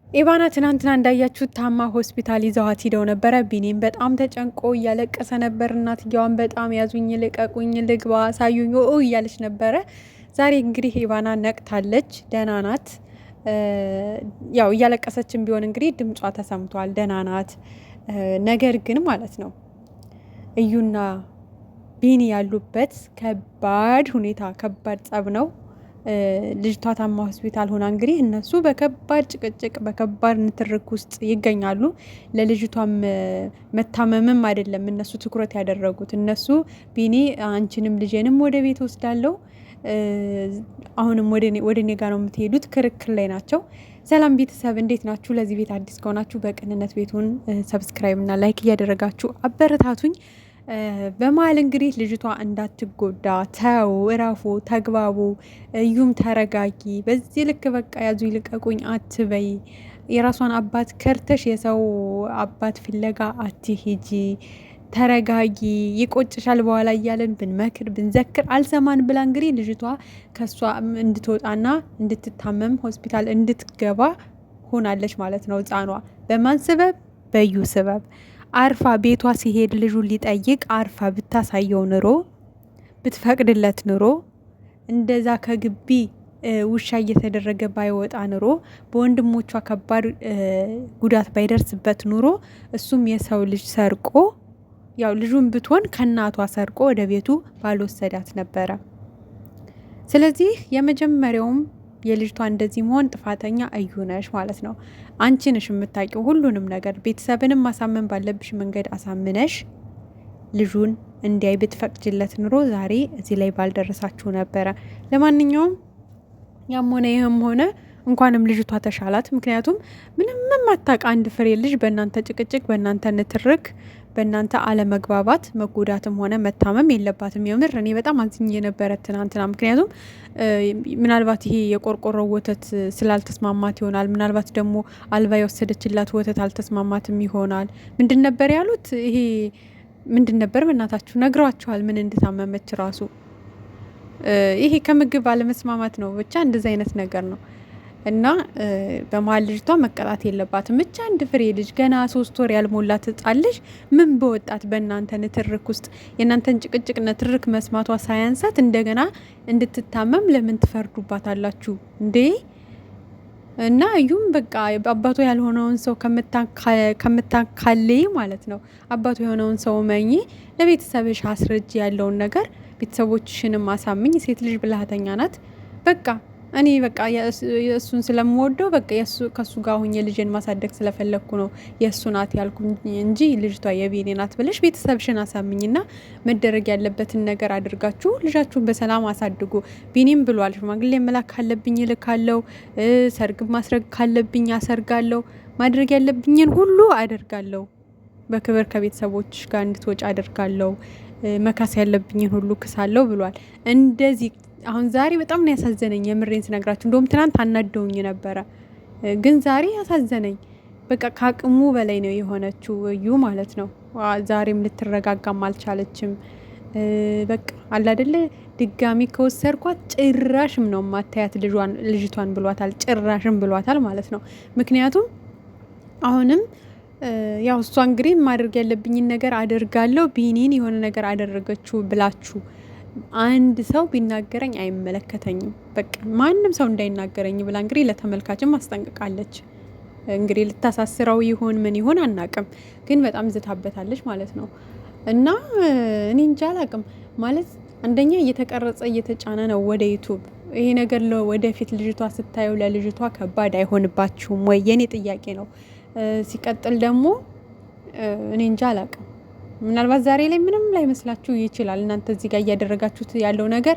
ኢቫና ትናንትና እንዳያችሁት ታማ ሆስፒታል ይዘዋት ሂደው ነበረ። ቢኒም በጣም ተጨንቆ እያለቀሰ ነበር። እናትየዋን በጣም ያዙኝ፣ ልቀቁኝ፣ ልግባ፣ ሳዩኝ እያለች ነበረ። ዛሬ እንግዲህ ኢቫና ነቅታለች፣ ደህና ናት። ያው እያለቀሰችን ቢሆን እንግዲህ ድምጿ ተሰምቷል፣ ደህና ናት። ነገር ግን ማለት ነው እዩና ቢኒ ያሉበት ከባድ ሁኔታ፣ ከባድ ጸብ ነው። ልጅቷ ታማ ሆስፒታል ሆና እንግዲህ እነሱ በከባድ ጭቅጭቅ በከባድ ንትርክ ውስጥ ይገኛሉ። ለልጅቷም መታመምም አይደለም እነሱ ትኩረት ያደረጉት። እነሱ ቢኒ አንቺንም ልጄንም ወደ ቤት ወስዳለሁ፣ አሁንም ወደ እኔ ጋር ነው የምትሄዱት፣ ክርክር ላይ ናቸው። ሰላም ቤተሰብ እንዴት ናችሁ? ለዚህ ቤት አዲስ ከሆናችሁ በቅንነት ቤቱን ሰብስክራይብ እና ላይክ እያደረጋችሁ አበረታቱኝ። በመሀል እንግዲህ ልጅቷ እንዳትጎዳ ተው፣ እረፉ፣ ተግባቡ፣ እዩም ተረጋጊ። በዚህ ልክ በቃ ያዙ ይልቀቁኝ አትበይ። የራሷን አባት ከርተሽ የሰው አባት ፍለጋ አትሂጂ፣ ተረጋጊ፣ ይቆጭሻል በኋላ እያለን ብንመክር ብንዘክር አልሰማን ብላ እንግዲህ ልጅቷ ከሷ እንድትወጣና እንድትታመም ሆስፒታል እንድትገባ ሆናለች ማለት ነው። ህፃኗ በማን ስበብ? በዩ ስበብ። አርፋ ቤቷ ሲሄድ ልጁን ሊጠይቅ አርፋ ብታሳየው ኑሮ ብትፈቅድለት ኑሮ እንደዛ ከግቢ ውሻ እየተደረገ ባይወጣ ኑሮ በወንድሞቿ ከባድ ጉዳት ባይደርስበት ኑሮ እሱም የሰው ልጅ ሰርቆ ያው ልጁን ብትሆን ከእናቷ ሰርቆ ወደ ቤቱ ባልወሰዳት ነበረ። ስለዚህ የመጀመሪያውም የልጅቷ እንደዚህ መሆን ጥፋተኛ እዩ ነሽ ማለት ነው። አንቺ ነሽ የምታውቂው ሁሉንም ነገር። ቤተሰብንም ማሳመን ባለብሽ መንገድ አሳምነሽ ልጁን እንዲያይ ብትፈቅጅለት ኑሮ ዛሬ እዚህ ላይ ባልደረሳችሁ ነበረ። ለማንኛውም ያም ሆነ ይህም ሆነ እንኳንም ልጅቷ ተሻላት። ምክንያቱም ምንም አታውቅ አንድ ፍሬ ልጅ በእናንተ ጭቅጭቅ፣ በእናንተ ንትርክ፣ በእናንተ አለመግባባት መጎዳትም ሆነ መታመም የለባትም። የምር እኔ በጣም አዝኜ የነበረ ትናንትና። ምክንያቱም ምናልባት ይሄ የቆርቆሮ ወተት ስላልተስማማት ይሆናል። ምናልባት ደግሞ አልባ የወሰደችላት ወተት አልተስማማትም ይሆናል። ምንድን ነበር ያሉት? ይሄ ምንድን ነበር በእናታችሁ ነግሯቸዋል? ምን እንድታመመች ራሱ ይሄ ከምግብ አለመስማማት ነው። ብቻ እንደዚህ አይነት ነገር ነው። እና በመሀል ልጅቷ መቀጣት የለባትም። ብቻ አንድ ፍሬ ልጅ ገና 3 ወር ያልሞላት ሕፃን ልጅ ምን በወጣት በእናንተ ንትርክ ውስጥ የእናንተን ጭቅጭቅ ንትርክ መስማቷ ሳያንሳት እንደገና እንድትታመም ለምን ትፈርዱባታላችሁ እንዴ? እና እዩም በቃ አባቱ ያልሆነውን ሰው ከምታካልይ ማለት ነው አባቱ የሆነውን ሰው መኝ፣ ለቤተሰብሽ አስረጅ ያለውን ነገር፣ ቤተሰቦችሽንም አሳምኝ። ሴት ልጅ ብልሃተኛ ናት። በቃ እኔ በቃ የእሱን ስለምወደው በቃ ከሱ ጋር ሁኜ ልጄን ማሳደግ ስለፈለግኩ ነው የእሱ ናት ያልኩኝ እንጂ ልጅቷ የቢኒ ናት ብለሽ ቤተሰብሽን አሳምኝና መደረግ ያለበትን ነገር አድርጋችሁ ልጃችሁን በሰላም አሳድጉ። ቢኒም ብሏል፣ ሽማግሌ መላክ ካለብኝ እልካለሁ፣ ሰርግ ማስረግ ካለብኝ አሰርጋለሁ፣ ማድረግ ያለብኝን ሁሉ አደርጋለሁ፣ በክብር ከቤተሰቦች ጋር እንድትወጭ አደርጋለሁ፣ መካስ ያለብኝን ሁሉ ክሳለሁ ብሏል። እንደዚህ አሁን ዛሬ በጣም ነው ያሳዘነኝ። የምሬን ስነግራችሁ እንደውም ትናንት አናደውኝ ነበረ፣ ግን ዛሬ ያሳዘነኝ። በቃ ከአቅሙ በላይ ነው የሆነችው እዩ ማለት ነው። ዛሬም ልትረጋጋም አልቻለችም። በቃ አለ አይደለ ድጋሚ ከወሰድኳት ጭራሽም ነው ማታያት ልጅቷን ብሏታል። ጭራሽም ብሏታል ማለት ነው። ምክንያቱም አሁንም ያው እሷ እንግዲህ ማድረግ ያለብኝን ነገር አደርጋለሁ፣ ቢኒን የሆነ ነገር አደረገችው ብላችሁ አንድ ሰው ቢናገረኝ አይመለከተኝም፣ በቃ ማንም ሰው እንዳይናገረኝ ብላ እንግዲህ ለተመልካችም አስጠንቅቃለች። እንግዲህ ልታሳስረው ይሆን ምን ይሆን አናቅም፣ ግን በጣም ዝታበታለች ማለት ነው። እና እኔ እንጃ አላቅም ማለት አንደኛ እየተቀረጸ እየተጫነ ነው ወደ ዩቱብ። ይሄ ነገር ወደፊት ልጅቷ ስታየው ለልጅቷ ከባድ አይሆንባችሁም ወይ? የኔ ጥያቄ ነው። ሲቀጥል ደግሞ እኔ እንጃ አላቅም፣ ምናልባት ዛሬ ላይ ምንም ላይ መስላችሁ ይችላል። እናንተ እዚህ ጋር እያደረጋችሁት ያለው ነገር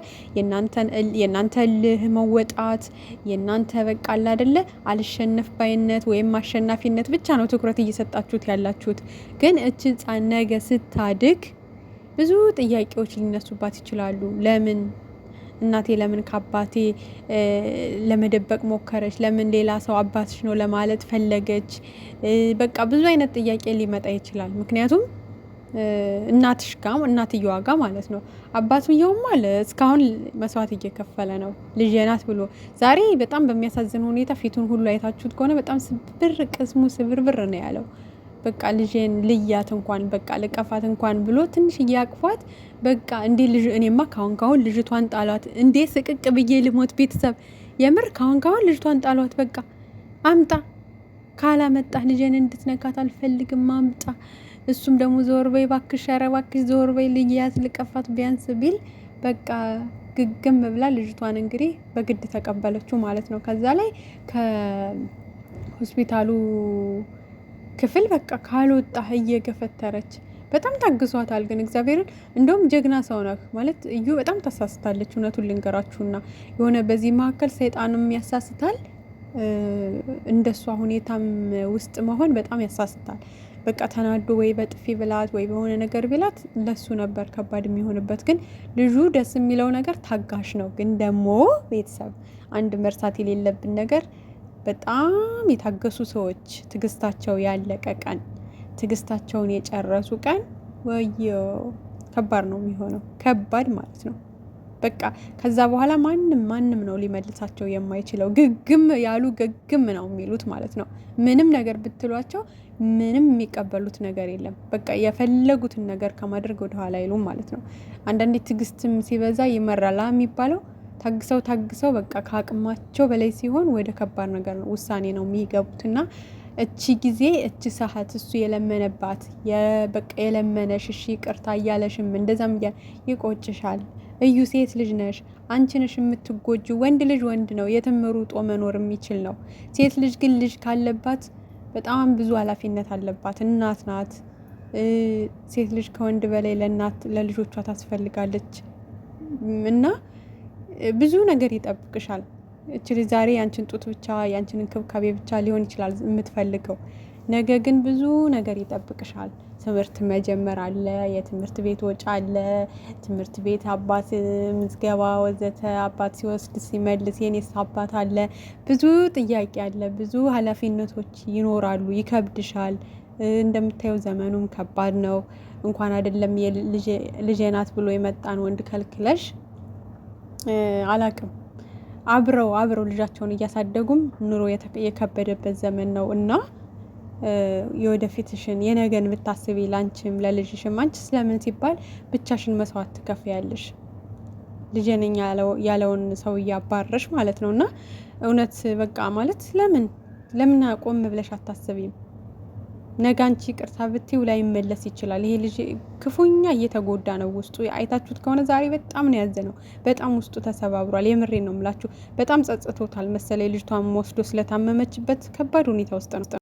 የእናንተ ልህ መወጣት፣ የእናንተ በቃ አለ አይደለ አልሸነፍ ባይነት ወይም አሸናፊነት ብቻ ነው ትኩረት እየሰጣችሁት ያላችሁት። ግን እቺ ሕፃን ነገ ስታድግ ብዙ ጥያቄዎች ሊነሱባት ይችላሉ። ለምን እናቴ ለምን ከአባቴ ለመደበቅ ሞከረች? ለምን ሌላ ሰው አባትሽ ነው ለማለት ፈለገች? በቃ ብዙ አይነት ጥያቄ ሊመጣ ይችላል። ምክንያቱም እናትየዋ ጋር ማለት ነው። አባትየውም አለ እስካሁን መስዋዕት እየከፈለ ነው ልጄ ናት ብሎ። ዛሬ በጣም በሚያሳዝን ሁኔታ ፊቱን ሁሉ አይታችሁት ከሆነ በጣም ቅስሙ ስብርብር ነው ያለው። በቃ ልጄን ልያት እንኳን በቃ ልቀፋት እንኳን ብሎ ትንሽ እያቅፏት በቃ እንዴ እኔማ ካሁን ልጅቷን ጣሏት እንዴ ስቅቅ ብዬ ልሞት። ቤተሰብ የምር ካሁን ልጅቷን ጣሏት በቃ አምጣ፣ ካላመጣህ ልጄን እንድትነካት አልፈልግም አምጣ። እሱም ደግሞ ዞር በይ እባክሽ፣ ኧረ እባክሽ ዞር በይ ልያት ልቀፋት ቢያንስ ቢል በቃ ግግም ብላ ልጅቷን እንግዲህ በግድ ተቀበለችው ማለት ነው። ከዛ ላይ ከሆስፒታሉ ክፍል በቃ ካልወጣህ እየገፈተረች በጣም ታግሷታል። ግን እግዚአብሔርን እንደውም ጀግና ሰው ነህ ማለት እዩ በጣም ታሳስታለች። እውነቱን ልንገራችሁና የሆነ በዚህ መካከል ሰይጣንም ያሳስታል፣ እንደሷ ሁኔታም ውስጥ መሆን በጣም ያሳስታል። በቃ ተናዶ ወይ በጥፊ ብላት ወይ በሆነ ነገር ብላት ለሱ ነበር ከባድ የሚሆንበት። ግን ልጁ ደስ የሚለው ነገር ታጋሽ ነው። ግን ደግሞ ቤተሰብ አንድ መርሳት የሌለብን ነገር በጣም የታገሱ ሰዎች ትግስታቸው ያለቀ ቀን፣ ትግስታቸውን የጨረሱ ቀን ወዮ ከባድ ነው የሚሆነው፣ ከባድ ማለት ነው። በቃ ከዛ በኋላ ማንም ነው ሊመልሳቸው የማይችለው። ግግም ያሉ ግግም ነው የሚሉት ማለት ነው። ምንም ነገር ብትሏቸው ምንም የሚቀበሉት ነገር የለም። በቃ የፈለጉትን ነገር ከማድረግ ወደ ኋላ አይሉም ማለት ነው። አንዳንዴ ትግስትም ሲበዛ ይመራል የሚባለው። ታግሰው በቃ ከአቅማቸው በላይ ሲሆን ወደ ከባድ ነገር ነው ውሳኔ ነው የሚገቡትና እቺ ጊዜ እቺ ሰዓት እሱ የለመነባት በቃ የለመነሽ እሺ ይቅርታ እያለሽም እንደዛም ይቆጭሻል። እዩ ሴት ልጅ ነሽ፣ አንቺ ነሽ የምትጎጁ። ወንድ ነው የትም ሩጦ መኖር የሚችል ነው። ሴት ልጅ ግን ልጅ ካለባት በጣም ብዙ ኃላፊነት አለባት። እናት ናት። ሴት ልጅ ከወንድ በላይ ለልጆቿ ታስፈልጋለች እና ብዙ ነገር ይጠብቅሻል። እቺ ልጅ ዛሬ ያንቺን ጡት ብቻ ያንቺን እንክብካቤ ብቻ ሊሆን ይችላል የምትፈልገው፣ ነገ ግን ብዙ ነገር ይጠብቅሻል። ትምህርት መጀመር አለ፣ የትምህርት ቤት ወጪ አለ፣ ትምህርት ቤት አባት ምዝገባ ወዘተ፣ አባት ሲወስድ ሲመልስ የኔስ አባት አለ፣ ብዙ ጥያቄ አለ፣ ብዙ ኃላፊነቶች ይኖራሉ። ይከብድሻል። እንደምታየው ዘመኑም ከባድ ነው። እንኳን አይደለም ልጄ ናት ብሎ የመጣን ወንድ ከልክለሽ አላቅም አብረው ልጃቸውን እያሳደጉም ኑሮ የከበደበት ዘመን ነው እና የወደፊትሽን የነገን ብታስቢ ላንቺም ለልጅሽም አንቺ ስለምን ሲባል ብቻሽን መስዋዕት ትከፍያለሽ። ልጄን ያለውን ሰው እያባረሽ ማለት ነውና እውነት በቃ ማለት ለምን ቆም ብለሽ አታስቢም? ነገ አንቺ ይቅርታ ብትይው ላይ መለስ ይችላል። ይሄ ልጅ ክፉኛ እየተጎዳ ነው ውስጡ። አይታችሁት ከሆነ ዛሬ በጣም ነው ያዘነው። በጣም ውስጡ ተሰባብሯል። የምሬን ነው የምላችሁ። በጣም ጸጽቶታል መሰለኝ። ልጅቷን ወስዶ ስለታመመችበት ከባድ ሁኔታ ውስጥ ነው።